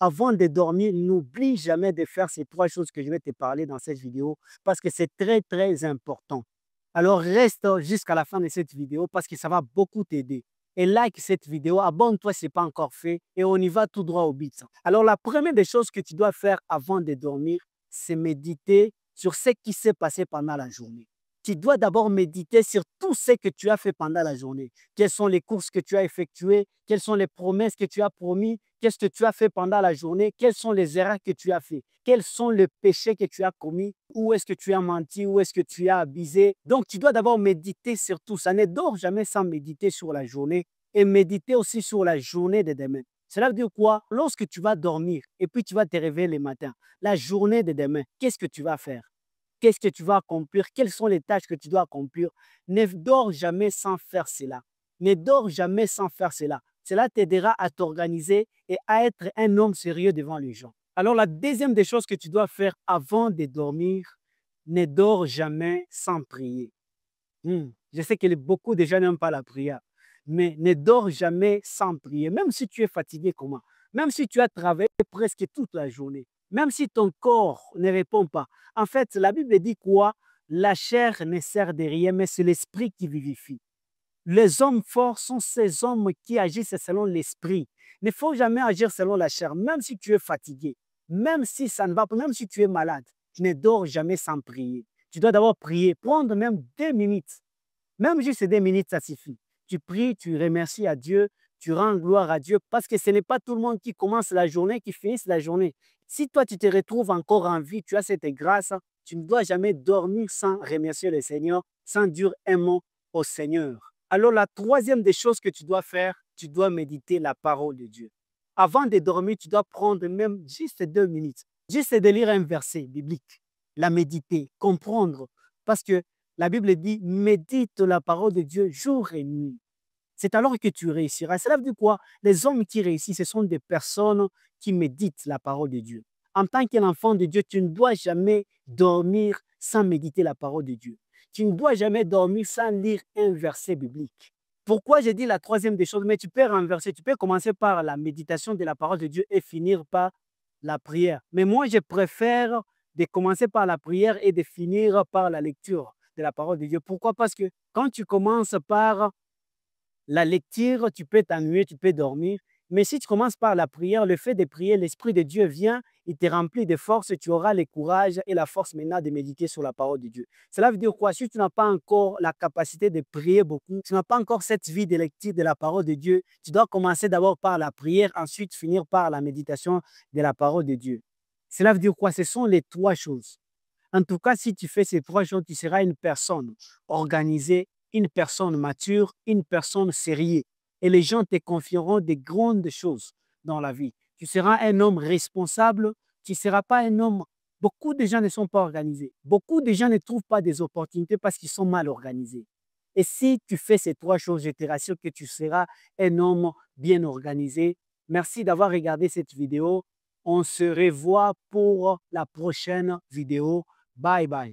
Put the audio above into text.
avant de dormir, n'oublie jamais de faire ces 3 choses que je vais te parler dans cette vidéo parce que c'est très, très important. Alors reste jusqu'à la fin de cette vidéo parce que ça va beaucoup t'aider. Et like cette vidéo, abonne-toi si ce n'est pas encore fait et on y va tout droit au but. Alors la première des choses que tu dois faire avant de dormir, c'est méditer sur ce qui s'est passé pendant la journée. Tu dois d'abord méditer sur tout ce que tu as fait pendant la journée. Quelles sont les courses que tu as effectuées? Quelles sont les promesses que tu as promis? Qu'est-ce que tu as fait pendant la journée? Quelles sont les erreurs que tu as fait? Quels sont les péchés que tu as commis? Où est-ce que tu as menti? Où est-ce que tu as abusé? Donc, tu dois d'abord méditer sur tout ça. Ne dors jamais sans méditer sur la journée et méditer aussi sur la journée de demain. Cela veut dire quoi? Lorsque tu vas dormir et puis tu vas te réveiller le matin, la journée de demain, qu'est-ce que tu vas faire? Qu'est-ce que tu vas accomplir? Quelles sont les tâches que tu dois accomplir? Ne dors jamais sans faire cela. Ne dors jamais sans faire cela. Cela t'aidera à t'organiser et à être un homme sérieux devant les gens. Alors, la deuxième des choses que tu dois faire avant de dormir, ne dors jamais sans prier. Je sais que beaucoup de gens n'aiment pas la prière, mais ne dors jamais sans prier. Même si tu es fatigué, comment? Même si tu as travaillé presque toute la journée, même si ton corps ne répond pas. En fait, la Bible dit quoi? La chair ne sert de rien, mais c'est l'esprit qui vivifie. Les hommes forts sont ces hommes qui agissent selon l'esprit. Il ne faut jamais agir selon la chair, même si tu es fatigué, même si ça ne va pas, même si tu es malade. Tu ne dors jamais sans prier. Tu dois d'abord prier, prendre même 2 minutes. Même juste 2 minutes, ça suffit. Tu pries, tu remercies à Dieu, tu rends gloire à Dieu parce que ce n'est pas tout le monde qui commence la journée, qui finit la journée. Si toi, tu te retrouves encore en vie, tu as cette grâce, tu ne dois jamais dormir sans remercier le Seigneur, sans dire un mot au Seigneur. Alors, la troisième des choses que tu dois faire, tu dois méditer la parole de Dieu. Avant de dormir, tu dois prendre même juste 2 minutes, juste de lire un verset biblique, la méditer, comprendre, parce que la Bible dit, médite la parole de Dieu jour et nuit. C'est alors que tu réussiras. Cela veut dire quoi? Les hommes qui réussissent, ce sont des personnes qui méditent la parole de Dieu. En tant qu'enfant de Dieu, tu ne dois jamais dormir sans méditer la parole de Dieu. Tu ne dois jamais dormir sans lire un verset biblique. Pourquoi j'ai dit la troisième des choses? Mais tu peux renverser, tu peux commencer par la méditation de la parole de Dieu et finir par la prière. Mais moi, je préfère de commencer par la prière et de finir par la lecture de la parole de Dieu. Pourquoi? Parce que quand tu commences par la lecture, tu peux t'ennuyer, tu peux dormir. Mais si tu commences par la prière, le fait de prier, l'Esprit de Dieu vient, il te remplit de force et tu auras le courage et la force maintenant de méditer sur la parole de Dieu. Cela veut dire quoi? Si tu n'as pas encore la capacité de prier beaucoup, tu n'as pas encore cette vie de lecture de la parole de Dieu, tu dois commencer d'abord par la prière, ensuite finir par la méditation de la parole de Dieu. Cela veut dire quoi? Ce sont les 3 choses. En tout cas, si tu fais ces 3 choses, tu seras une personne organisée, une personne mature, une personne sérieuse. Et les gens te confieront des grandes choses dans la vie. Tu seras un homme responsable, tu ne seras pas un homme. Beaucoup de gens ne sont pas organisés. Beaucoup de gens ne trouvent pas des opportunités parce qu'ils sont mal organisés. Et si tu fais ces 3 choses, je te rassure que tu seras un homme bien organisé. Merci d'avoir regardé cette vidéo. On se revoit pour la prochaine vidéo. Bye bye.